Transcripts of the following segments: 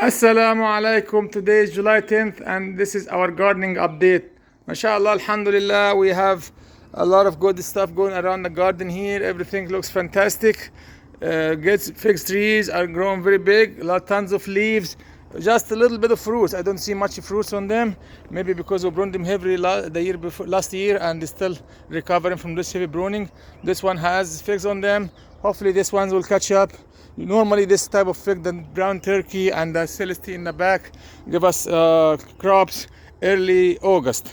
Assalamu alaikum. Today is July 10th and this is our gardening update. MashaAllah, Alhamdulillah, we have a lot of good stuff going around the garden here. Everything looks fantastic. Fig trees are growing very big, tons of leaves, just a little bit of fruits. I don't see much fruits on them, maybe because we pruned them heavily last year and they're still recovering from this heavy pruning. This one has figs on them. Hopefully this one will catch up. Normally this type of fig, the brown turkey and the Celestia in the back, give us crops early August.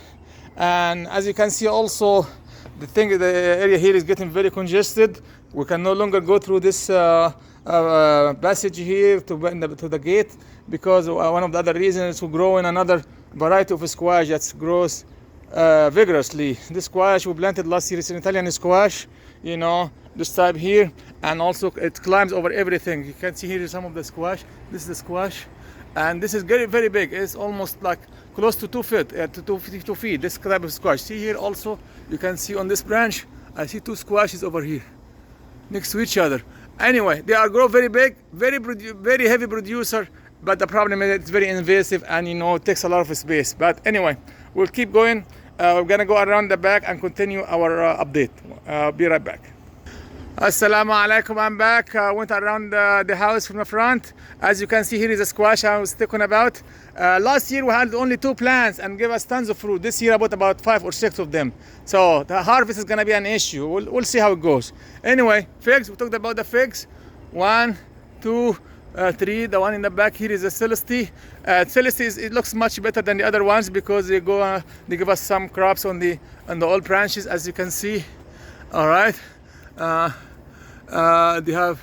And as you can see also, the area here is getting very congested. We can no longer go through this passage here to the gate, because one of the other reasons is to grow in another variety of squash that grows vigorously. This squash we planted last year is an Italian squash, this type here, and also it climbs over everything. You can see here some of the squash. This is the squash, and this is very, very big. It's almost like close to 2 feet, to 2 feet. This type of squash. See here also, you can see on this branch, I see 2 squashes over here next to each other. Anyway, they are grow very big, very heavy producer, but the problem is it's very invasive and it takes a lot of space. But anyway, we'll keep going. We're gonna go around the back and continue our update. Be right back. Assalamu alaikum, I'm back. Went around the house from the front. As you can see, here is a squash I was talking about. Last year we had only 2 plants and gave us tons of fruit. This year I bought about 5 or 6 of them. So the harvest is gonna be an issue. We'll see how it goes. Anyway, figs, we talked about the figs. 1, 2, 3. The one in the back here is a Celestia. Celestia it looks much better than the other ones because they give us some crops on the old branches, as you can see. All right. They have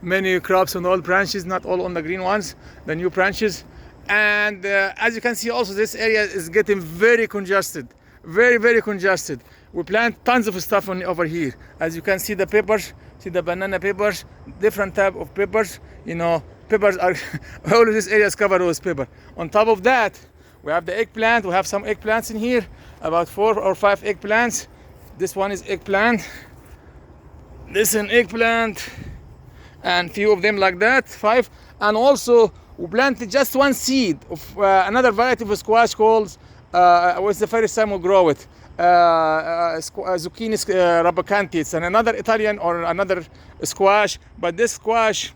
many crops on the old branches, not all on the green ones, the new branches. And as you can see also, this area is getting very congested, very, very congested. We plant tons of stuff over here. As you can see the peppers, see the banana peppers, different type of peppers. Peppers are, all of this area is covered with pepper. On top of that, we have the eggplant. We have some eggplants in here, about 4 or 5 eggplants. This one is eggplant. This is an eggplant, and few of them like that, 5. And also we planted just 1 seed of another variety of squash called, was the first time we grow it, Zucchini rabacantis, and another Italian or another squash. But this squash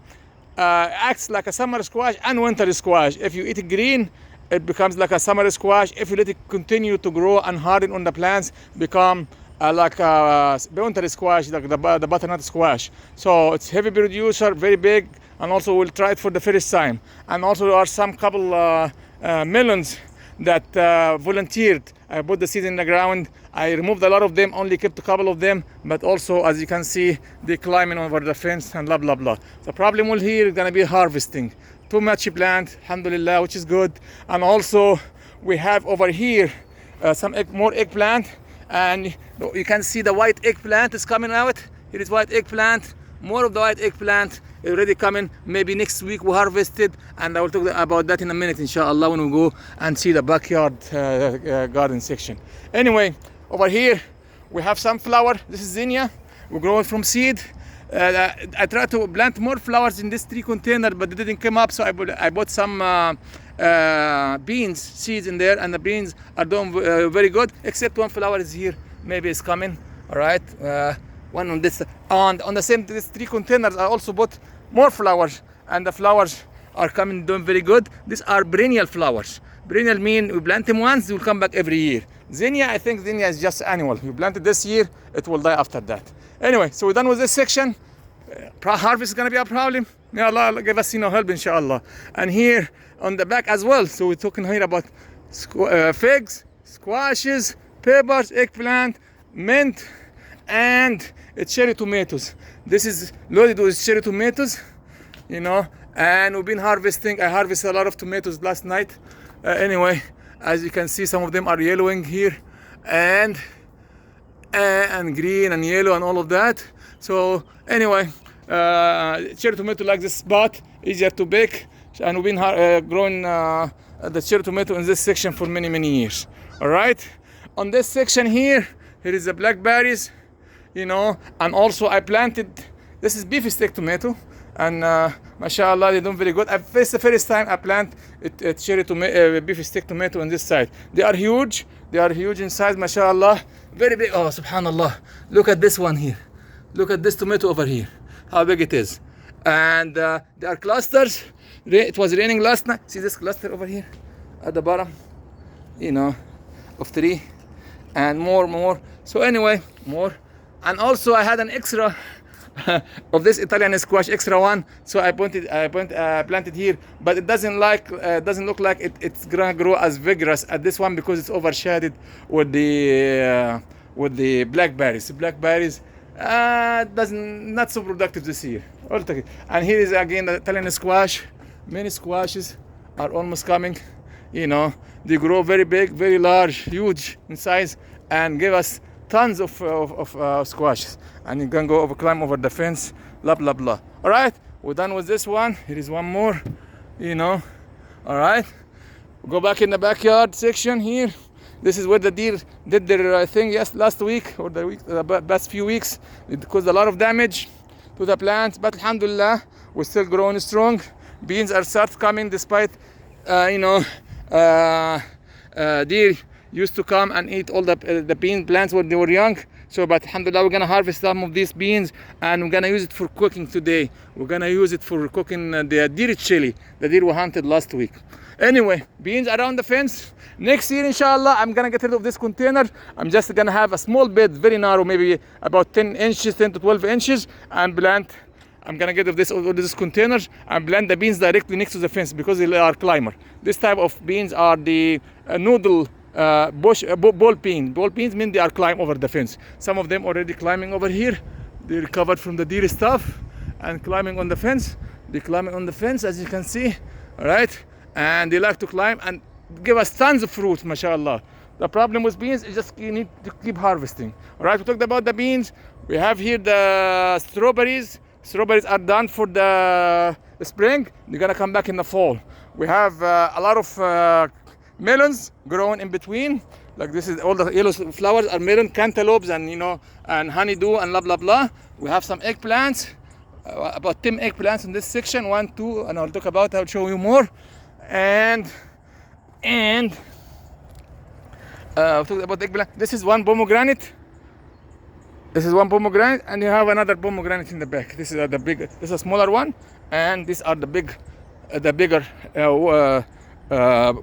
acts like a summer squash and winter squash. If you eat it green, it becomes like a summer squash. If you let it continue to grow and harden on the plants, become like a winter squash, like the butternut squash. So it's heavy producer, very big, and also we'll try it for the first time. And also there are some couple melons that volunteered. I put the seed in the ground. I removed a lot of them, only kept a couple of them, but also, as you can see, they climbing over the fence and blah blah blah. The problem here is gonna be harvesting. Too much plant, alhamdulillah, which is good. And also we have over here some more eggplant. And you can see the white eggplant is coming out. Here is white eggplant. More of the white eggplant already coming. Maybe next week we harvest it, and I will talk about that in a minute, inshallah, when we go and see the backyard garden section. Anyway, over here we have some flower. This is zinnia. We grow it from seed. I tried to plant more flowers in this 3 container, but it didn't come up, so I bought some beans seeds in there, and the beans are doing very good, except 1 flower is here, maybe it's coming. All right, one on this, on the same, these 3 containers I also bought more flowers, and the flowers are coming, doing very good. These are perennial flowers. Perennial mean we plant them once, they will come back every year. Zinnia, I think zinnia is just annual. You plant it this year, it will die after that. Anyway, so we're done with this section. Harvest is gonna be a problem. May Allah give us help, inshallah. And here on the back as well. So we're talking here about figs, squashes, peppers, eggplant, mint, and cherry tomatoes. This is loaded with cherry tomatoes, and we've been harvesting. I harvested a lot of tomatoes last night. Anyway, as you can see, some of them are yellowing here, and green and yellow and all of that. So anyway, cherry tomato like this spot, easier to bake, and we've been growing the cherry tomato in this section for many, many years. All right, on this section here is the blackberries, and also I planted, this is beef steak tomato. and mashallah, they're doing very good. This is the first time I plant beef stick tomato on this side. They are huge in size, mashallah, very big. Oh, subhanallah, look at this one here, look at this tomato over here, how big it is. And there are clusters. It was raining last night. See this cluster over here at the bottom, of 3, and more. So anyway, more. And also I had an extra of this Italian squash, extra one. So I planted here, but it doesn't look like it's gonna grow as vigorous as this one because it's overshadowed with the blackberries. Blackberries not so productive this year. And here is again the Italian squash. Many squashes are almost coming. They grow very big, very large, huge in size, and give us tons of squashes. And you can climb over the fence, blah blah blah. All right, we're done with this one. Here is one more. All right, go back in the backyard section here. This is where the deer did their thing last week or the past few weeks. It caused a lot of damage to the plants, but alhamdulillah, we're still growing strong. Beans are start coming despite deer used to come and eat all the bean plants when they were young. So, but alhamdulillah, we're gonna harvest some of these beans and we're gonna use it for cooking today. We're gonna use it for cooking the deer chili, the deer we hunted last week. Anyway, beans around the fence. Next year, inshallah, I'm gonna get rid of this container. I'm just gonna have a small bed, very narrow, maybe about 10 to 12 inches, and plant. I'm gonna get rid of this containers and plant the beans directly next to the fence because they are climber. This type of beans are the noodle ball bean. Ball beans mean they are climb over the fence. Some of them already climbing over here. They recovered from the deer stuff and climbing on the fence. They're climbing on the fence, as you can see. All right, and they like to climb and give us tons of fruit, mashallah. The problem with beans is just you need to keep harvesting. All right, we talked about the beans. We have here the strawberries. Strawberries are done for the spring. They're gonna come back in the fall. We have a lot of melons growing in between. Like this is all the yellow flowers are melon, cantaloupes, and and honeydew and blah blah blah. We have some eggplants, about 10 eggplants in this section, 1, 2, and I'll show you more. And talking about eggplant. This is one pomegranate. This is one pomegranate, and you have another pomegranate in the back. This is this is a smaller one, and these are the bigger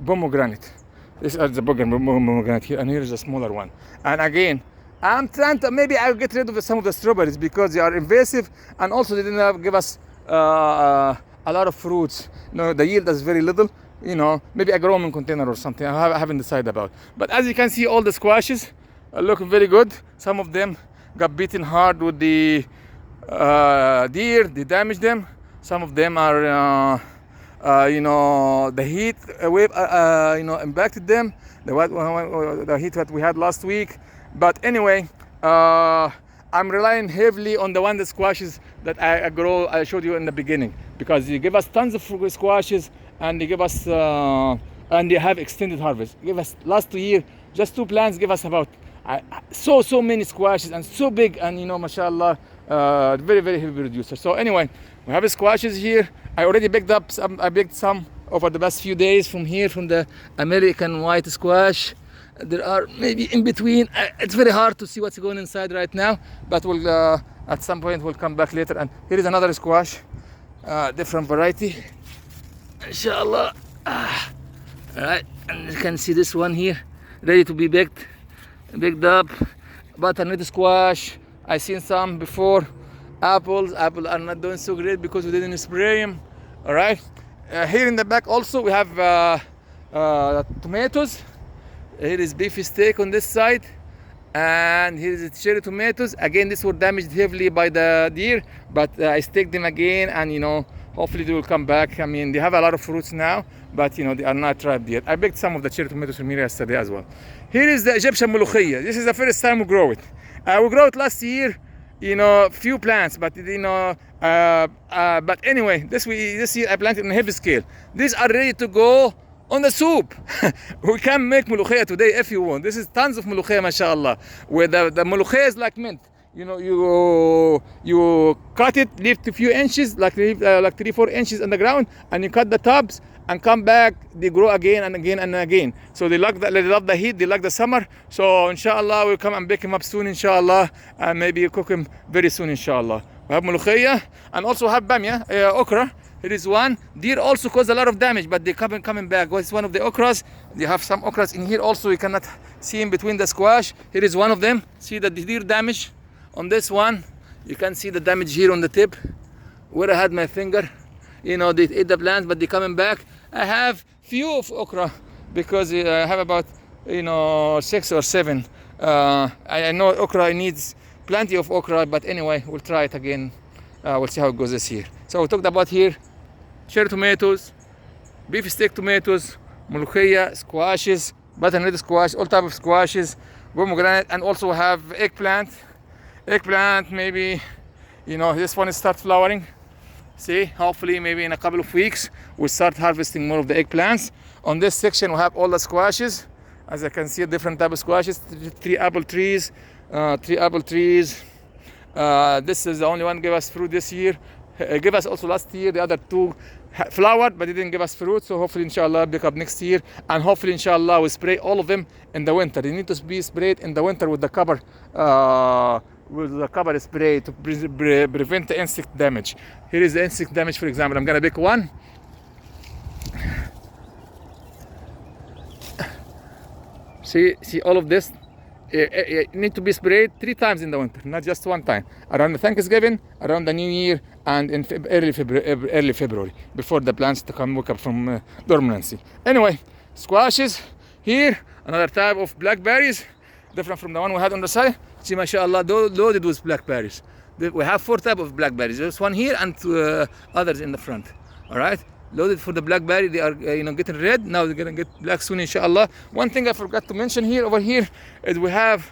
pomegranate. These are the bigger pomegranate here, and here is a smaller one. And again, I'm trying to maybe I'll get rid of some of the strawberries because they are invasive, and also they didn't give us a lot of fruits. The yield is very little. Maybe I grow them in container or something. I haven't decided about. But as you can see, all the squashes are looking very good. Some of them got beaten hard with the deer. They damaged them. Some of them are, the heat wave, impacted them. The heat that we had last week. But anyway, I'm relying heavily on the the squashes that I showed you in the beginning, because they give us tons of squashes, and they give us and they have extended harvest. Give us last year, just 2 plants give us about so many squashes, and so big, and mashallah, very very heavy producer. So anyway, we have squashes here. I already picked some over the past few days from the American white squash. There are maybe in between. It's very hard to see what's going inside right now, but we'll at some point we'll come back later. And here is another squash, different variety, inshallah. All right, and you can see this one here, ready to be baked up. Butternut squash, I seen some before. Apples are not doing so great because we didn't spray them. All right, here in the back also we have tomatoes. Here is beef steak on this side, and here is cherry tomatoes. Again, these were damaged heavily by the deer, but I staked them again, and hopefully they will come back. I mean, they have a lot of fruits now, but they are not ripe yet. I baked some of the cherry tomatoes from here yesterday as well. Here is the Egyptian mulukhiyya. This is the first time we grow it. We grew it last year, few plants, but but anyway, this year I planted on a heavy scale. These are ready to go on the soup. We can make mulukhiyya today if you want. This is tons of mulukhiyya, mashallah. Where the mulukhiyya is like mint. you cut it, leave a few inches, like 3-4 inches on the ground, and you cut the tops and come back. They grow again and again and again. So they love the heat, they like the summer. So inshallah we'll come and pick him up soon, inshallah, and maybe cook him very soon, inshallah. We have mulukhiyah and also have bamia, okra. Here is one. Deer also cause a lot of damage, but they coming back. It's one of the okras. They have some okras in here also. You cannot see in between the squash. Here is one of them. See the deer damage on this one. You can see the damage here on the tip where I had my finger. They ate the plants, but they're coming back. I have few of okra because I have about 6 or 7. I know okra needs plenty of okra, but anyway, we'll try it again. We'll see how it goes this year. So we talked about here cherry tomatoes, beef steak tomatoes, mulukhiyah, squashes, butternut squash, all type of squashes, pomegranate, and also have eggplant. Eggplant, maybe this one is start flowering. See, hopefully maybe in a couple of weeks we'll start harvesting more of the eggplants. On this section we have all the squashes. As I can see, different type of squashes. 3 apple trees. This is the only one gave us fruit this year. Gave us also last year. The other 2 flowered, but they didn't give us fruit. So hopefully inshallah pick up next year, and hopefully inshallah we spray all of them in the winter. They need to be sprayed in the winter with the cover spray to prevent the insect damage. Here is the insect damage. For example, I'm gonna pick one. See all of this. It need to be sprayed 3 times in the winter, not just 1 time. Around the Thanksgiving, around the New Year, and in early February, before the plants to wake up from dormancy. Anyway, squashes here, another type of blackberries, different from the one we had on the side. See, mashallah, loaded with blackberries. We have 4 types of blackberries. There's one here and 2 others in the front. All right. Loaded for the blackberry. They are getting red. Now they're gonna get black soon, inshallah. One thing I forgot to mention over here is we have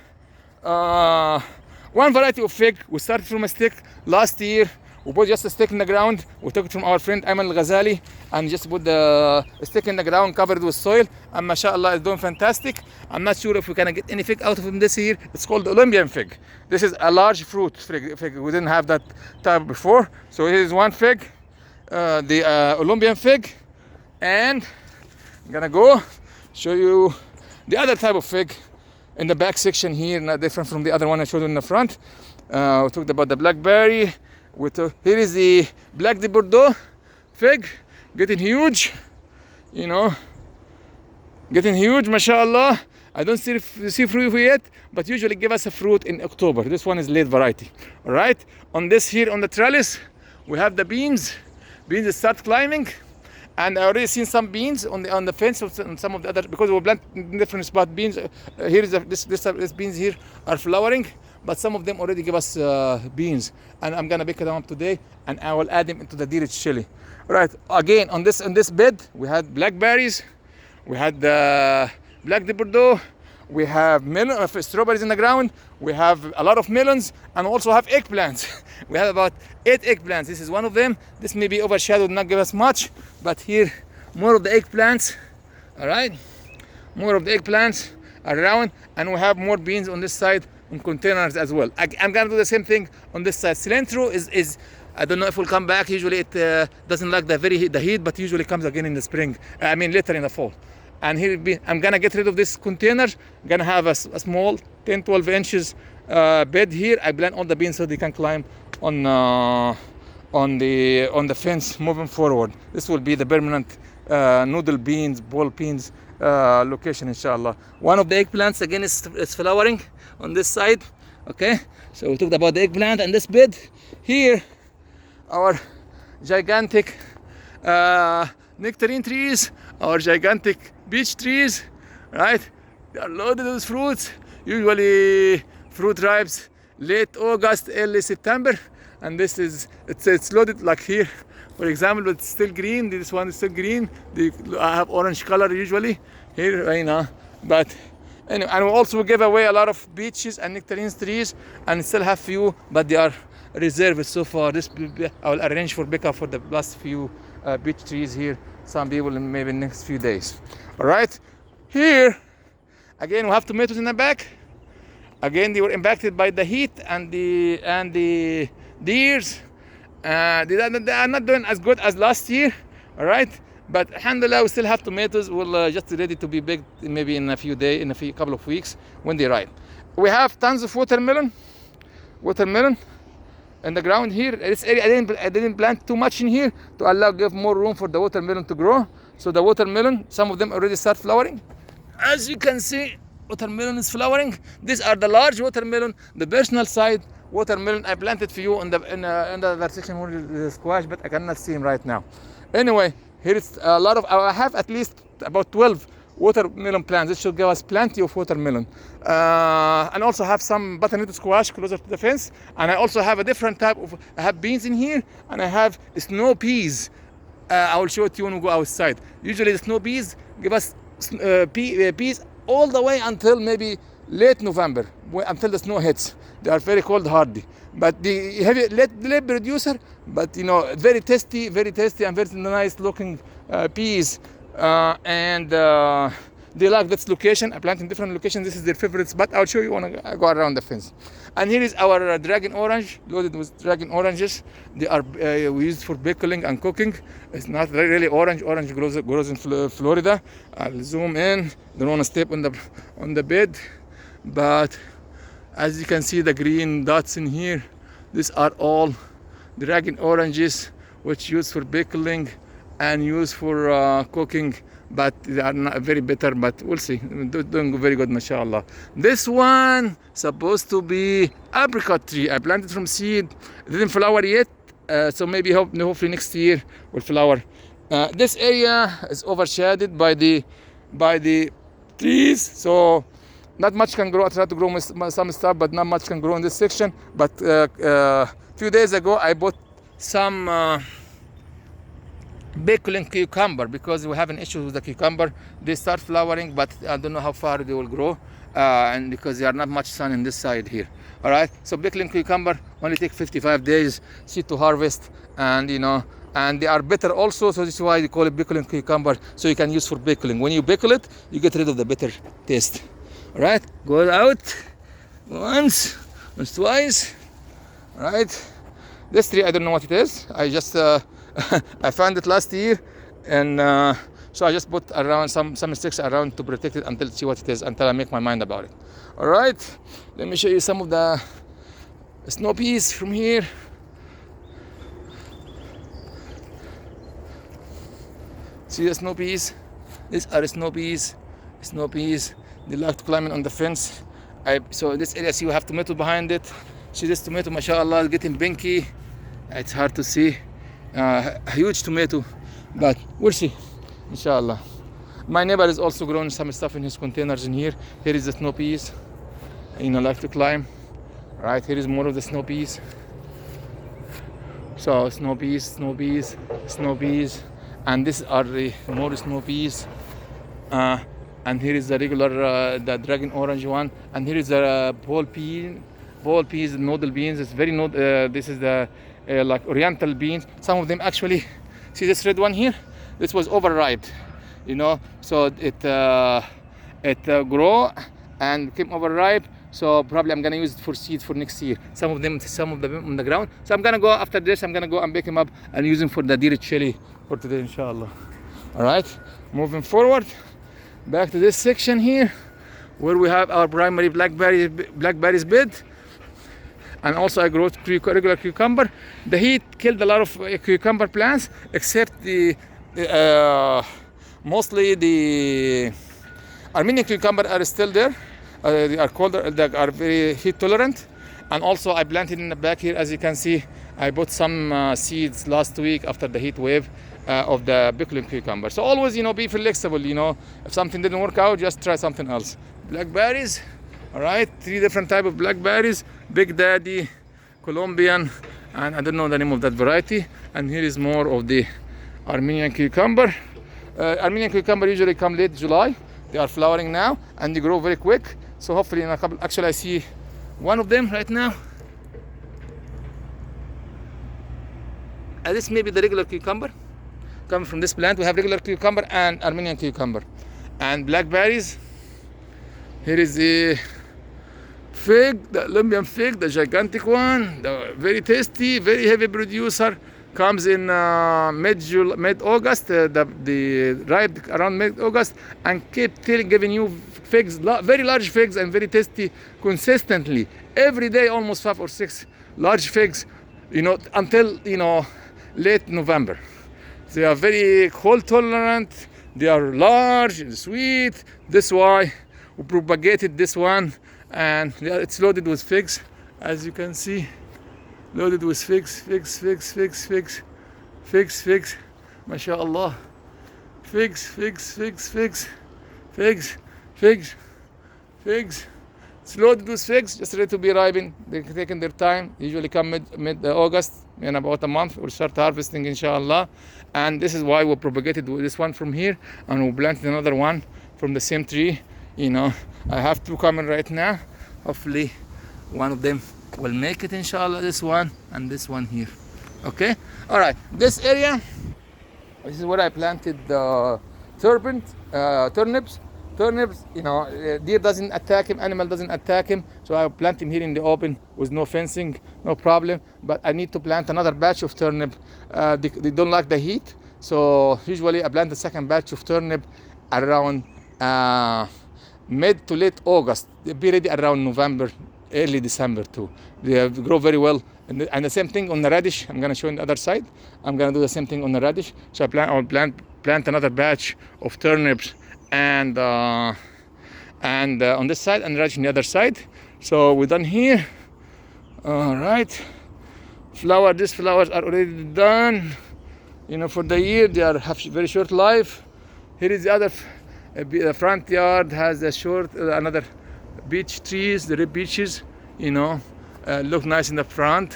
one variety of fig. We started from a stick last year. We put just a stick in the ground. We took it from our friend Ayman Al-Ghazali and just put the stick in the ground covered with soil, and mashallah it's doing fantastic. I'm not sure if we're gonna get any fig out of him this year. It's called the Olympian fig. This is a large fruit fig. We didn't have that type before. So here's one fig. The Olympian fig, and I'm gonna go show you the other type of fig in the back section here, not different from the other one I showed you in the front. We talked about the blackberry. Here is the Black de Bordeaux fig, getting huge, getting huge, mashallah. I don't see fruit yet, but usually give us a fruit in October. This one is late variety. All right, on this here on the trellis we have the beans. Beans start climbing, and I already seen some beans on the fence and some of the other, because we plant in different spot beans. Here is this beans here are flowering, but some of them already give us beans, and I'm gonna pick them up today, and I will add them into the deer chili. All right, again on this bed we had blackberries, we had the Black de Bordeaux, we have strawberries in the ground, we have a lot of melons, and also have eggplants. We have about 8 eggplants. This is one of them. This may be overshadowed, not give us much, but here more of the eggplants. All right, more of the eggplants around, and we have more beans on this side in containers as well. I'm gonna do the same thing on this side. Cilantro is I don't know if it will come back. Usually it doesn't like the heat, but usually comes again in the spring. Later in the fall. And here I'm gonna get rid of this container. I'm gonna have a small 10-12 inches bed here. I plant all the beans so they can climb on the fence moving forward. This will be the permanent noodle beans, ball beans location, inshallah. One of the eggplants again is flowering on this side. Okay, so we talked about the eggplant and this bed here. Our gigantic nectarine trees, our gigantic beech trees, right? They are loaded with fruits. Usually fruit ripes late August, early September, and this is it's loaded like here, for example, but it's still green. This one is still green. I have orange color usually here right now, but anyway, and we also give away a lot of beeches and nectarine trees, and still have few, but they are reserved so far. This I will arrange for pickup for the last few beech trees here. Some people in maybe next few days. All right, here again we have tomatoes in the back. Again, they were impacted by the heat and the deers. They are not doing as good as last year, all right? But alhamdulillah, we still have tomatoes. We'll just ready to be baked maybe in a few days, in a couple of weeks when they ripe. We have tons of watermelon in the ground here. This area I didn't plant too much in here to give more room for the watermelon to grow. So the watermelon, some of them already start flowering. As you can see, watermelon is flowering. These are the large watermelon, the personal side watermelon I planted for you in the other section where the squash, but I cannot see him right now. Anyway, here is a lot of, I have at least about 12 watermelon plants. This should give us plenty of watermelon. And also have some butternut squash closer to the fence. And I also have a different type of, I have beans in here, and I have snow peas. I will show it to you when we go outside. Usually the snow peas give us peas all the way until maybe late November, until the snow hits. They are very cold hardy. But the heavy late producer, but very tasty and very nice looking peas. They like this location. I plant in different locations. This is their favorite spot. I'll show you when I go around the fence. And here is our dragon orange, loaded with dragon oranges. They are we use for pickling and cooking. It's not really orange. Orange grows in Florida. I'll zoom in. Don't want to step on the bed, but as you can see, the green dots in here, these are all dragon oranges, which used for pickling and used for cooking, but they are not very bitter, but we'll see. Doing very good, mashallah. This one supposed to be apricot tree. I planted from seed. It didn't flower yet, so maybe hopefully next year will flower. This area is overshadowed by the trees, so not much can grow. I tried to grow some stuff, but not much can grow in this section. But a few days ago, I bought some pickling cucumber because we have an issue with the cucumber. They start flowering, but I don't know how far they will grow, and because there are not much sun in this side here. All right, so pickling cucumber only take 55 days seed to harvest, and and they are bitter also, so this is why they call it pickling cucumber. So you can use for pickling. When you pickle it, you get rid of the bitter taste. All right, go out once, twice. All right, this tree I don't know what it is. I just I found it last year, and so I just put around some sticks around to protect it until see what it is, until I make my mind about it. All right, let me show you some of the snow peas from here. See the snow peas? These are snow peas. Snow peas. They like to climb on the fence. So this area, see, we have tomato behind it. See this tomato, mashallah, getting pinky. It's hard to see. A huge tomato, but we'll see, inshallah. My neighbor is also growing some stuff in his containers in here. Here is the snow peas. Like to climb. Right, here is more of the snow peas. So snow peas, and these are the more snow peas. And here is the regular, the dragon orange one. And here is the ball peas, noodle beans. It's very this is the like oriental beans. Some of them actually, see this red one here? This was overripe, so it grew and became overripe. So probably I'm gonna use it for seed for next year. Some of them on the ground. So I'm gonna go after this. I'm gonna go and bake them up and use them for the deer chili for today, inshallah. All right, moving forward. Back to this section here, where we have our primary blackberries bed, and also I grow regular cucumber. The heat killed a lot of cucumber plants, except mostly the Armenian cucumber are still there. They are colder, they are very heat tolerant. And also I planted in the back here, as you can see, I bought some seeds last week after the heat wave of the pickling cucumber. So always, be flexible, if something didn't work out, just try something else. Blackberries, all right, 3 different type of blackberries, Big Daddy, Colombian, and I don't know the name of that variety. And here is more of the Armenian cucumber. Armenian cucumber usually come late July. They are flowering now, and they grow very quick. So hopefully in a couple, actually I see one of them right now. And this may be the regular cucumber coming from this plant. We have regular cucumber and Armenian cucumber. And blackberries, here is the Fig, the Olympian fig, the gigantic one, the very tasty, very heavy producer, comes in mid-August, the ripe around mid-August, and keep giving you figs, very large figs and very tasty consistently. Every day, almost 5 or 6 large figs, until, late November. They are very cold tolerant, they are large and sweet. That's why we propagated this one, and it's loaded with figs, as you can see. Loaded with figs, mashallah. Figs. It's loaded with figs, just ready to be ripened. They're taking their time. Usually come mid-August, in about a month, we'll start harvesting, inshallah. And this is why we propagated this one from here, and we planted another one from the same tree. I have 2 coming right now. Hopefully, one of them will make it, inshallah. This one and this one here. Okay. All right. This area, this is where I planted the turnips. Deer doesn't attack him, animal doesn't attack him, so I plant him here in the open with no fencing, no problem. But I need to plant another batch of turnip. They don't like the heat, so usually I plant the second batch of turnip around mid to late August. They'll be ready around November, early December too. They grow very well. And the same thing on the radish. I'm gonna show you on the other side. I'm gonna do the same thing on the radish. So I'll plant another batch of turnips and on this side, and radish on the other side. So we're done here. All right. These flowers are already done. For the year, they have very short life. Here is the other. The front yard has another beech trees, the red beeches. Look nice in the front.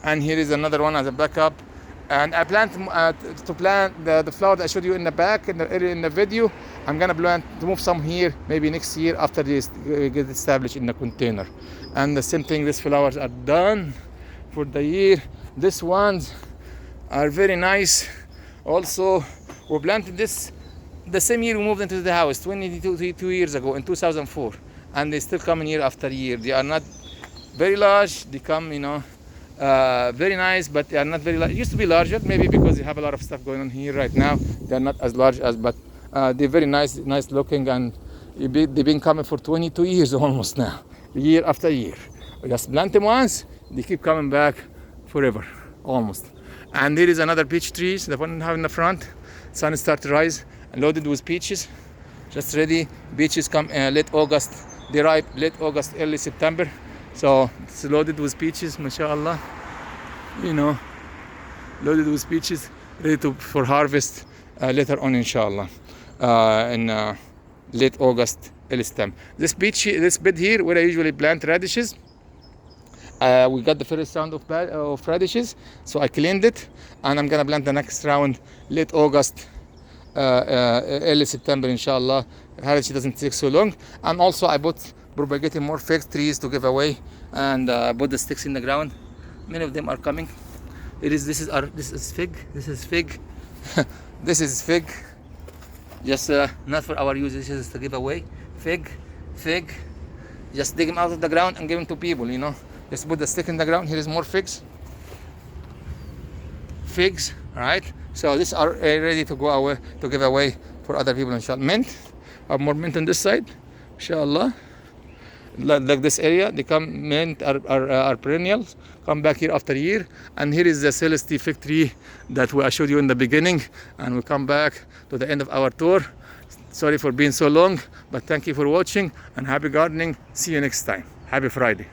And here is another one as a backup. And I plan to plant the flower that I showed you in the back in the video. I'm gonna plan to move some here maybe next year after this get established in the container. And the same thing, these flowers are done for the year. These ones are very nice. Also, we planted this the same year we moved into the house, 22 years ago in 2004, and they still come year after year. They are not very large. They come, very nice, but they are not very large. It used to be larger, maybe because they have a lot of stuff going on here right now. They are not as large as, but they're very nice looking, and they've been coming for 22 years almost now, year after year. We just plant them once, they keep coming back forever, almost. And here is another peach trees, the one we have in the front. Sun start to rise, and loaded with peaches, just ready. Peaches come late August. They ripe late August, early September. So it's loaded with peaches, mashallah. Loaded with peaches, ready for harvest later on, inshallah, in late August, early September. This bed here, where I usually plant radishes, we got the first round of radishes, so I cleaned it, and I'm gonna plant the next round late August, early September, inshallah. Radish doesn't take so long. And also I bought propagating more fig trees to give away, and put the sticks in the ground. Many of them are coming. This is fig. This is fig. This is fig. Just not for our use. This is to give away. Fig. Just dig them out of the ground and give them to people. Just put the stick in the ground. Here is more figs. All right. So these are ready to go away, to give away for other people, inshallah. Mint. I have more mint on this side, inshallah. Like this area, they come, mint are perennials, come back year after year. And here is the Celeste fig tree that I showed you in the beginning. And we come back to the end of our tour. Sorry for being so long, but thank you for watching, and happy gardening. See you next time. Happy Friday.